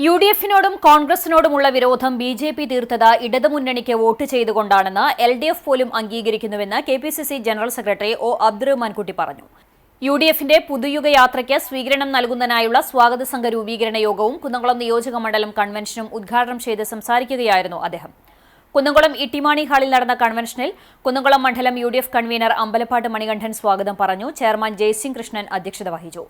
യുഡിഎഫിനോടും കോൺഗ്രസിനോടുമുള്ള വിരോധം ബിജെപി തീർത്തത് ഇടതുമുന്നണിക്ക് വോട്ട് ചെയ്തുകൊണ്ടാണെന്ന് എൽഡിഎഫ് പോലും അംഗീകരിക്കുന്നുവെന്ന് KPCC general secretary O Abdurahmankutty പറഞ്ഞു. യുഡിഎഫിന്റെ പുതുയുഗ യാത്രയ്ക്ക് സ്വീകരണം നൽകുന്നതിനായുള്ള സ്വാഗത സംഘ രൂപീകരണ യോഗവും കുന്നംകുളം നിയോജക മണ്ഡലം കൺവെൻഷനും ഉദ്ഘാടനം ചെയ്ത് സംസാരിക്കുകയായിരുന്നു അദ്ദേഹം. കുന്നംകുളം ഇട്ടിമാണി ഹാളിൽ നടന്ന കൺവെൻഷനിൽ കുന്നംകുളം മണ്ഡലം യുഡിഎഫ് കൺവീനർ അമ്പലപ്പാട്ട് മണികണ്ഠൻ സ്വാഗതം പറഞ്ഞു. ചെയർമാൻ ജയസിംഗ് കൃഷ്ണൻ അധ്യക്ഷത വഹിച്ചു.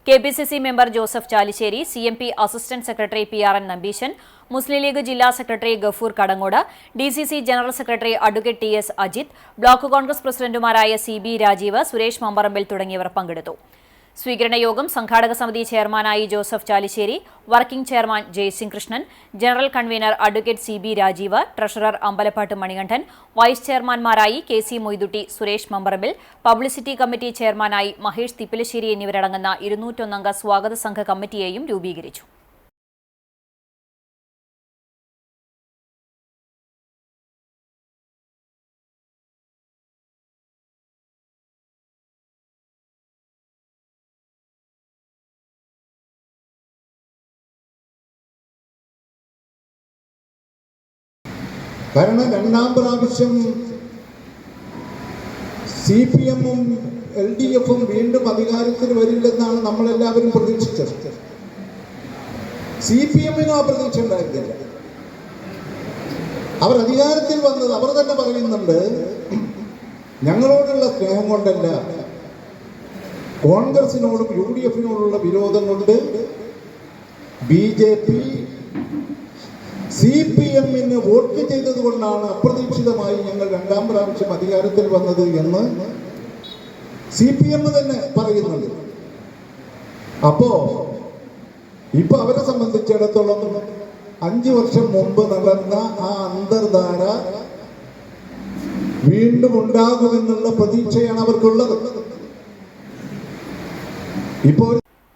KPCC member Joseph Chalissery, CMP assistant secretary PRN Nambeesan, Muslim League ജില്ലാ secretary Gafoor Kadangode, DCC general secretary advocate TS Ajith, block Congress പ്രസിഡന്റുമാരായ CB രാജീവ്, സുരേഷ് മമ്പറമ്പിൽ തുടങ്ങിയവർ പങ്കെടുത്തു. സ്വീകരണ യോഗം സംഘാടക സമിതി ചെയർമാനായി Joseph Chalissery, working chairman Jayasingh Krishnan, general convener advocate CB Rajeev, treasurer Ambalappatt Manikandan, vice ചെയർമാൻമാരായി KC Moidutty, Suresh Mamparambil, publicity committee ചെയർമാനായി മഹേഷ് തിപ്പലശ്ശേരി എന്നിവരടങ്ങുന്ന 201 അംഗ സ്വാഗത സംഘ കമ്മിറ്റിയെയും രൂപീകരിച്ചു. കാരണം രണ്ടാം പ്രാവശ്യം CPM-ഉം LDF-ഉം വീണ്ടും അധികാരത്തിൽ വരില്ലെന്നാണ് നമ്മളെല്ലാവരും പ്രതീക്ഷിച്ചത്. CPM-നും ആ പ്രതീക്ഷ ഉണ്ടായിരുന്നില്ല. അവർ അധികാരത്തിൽ വന്നത് അവർ തന്നെ പറയുന്നുണ്ട്, ഞങ്ങളോടുള്ള സ്നേഹം കൊണ്ടല്ല, കോൺഗ്രസിനോടും UDF-നോടുള്ള വിരോധം കൊണ്ട് BJP CPM-ന് വോട്ട് ചെയ്തതുകൊണ്ടാണ് അപ്രതീക്ഷിതമായി ഞങ്ങൾ രണ്ടാം പ്രാവശ്യം അധികാരത്തിൽ വന്നത് എന്ന് CPM തന്നെ പറയുന്നുണ്ട്. ഇപ്പൊ അവരെ സംബന്ധിച്ചിടത്തോളം 5 വർഷം മുമ്പ് നടന്ന ആ അന്തർധാര വീണ്ടും ഉണ്ടാകുമെന്നുള്ള പ്രതീക്ഷയാണ് അവർക്കുള്ളത്. ഇപ്പോൾ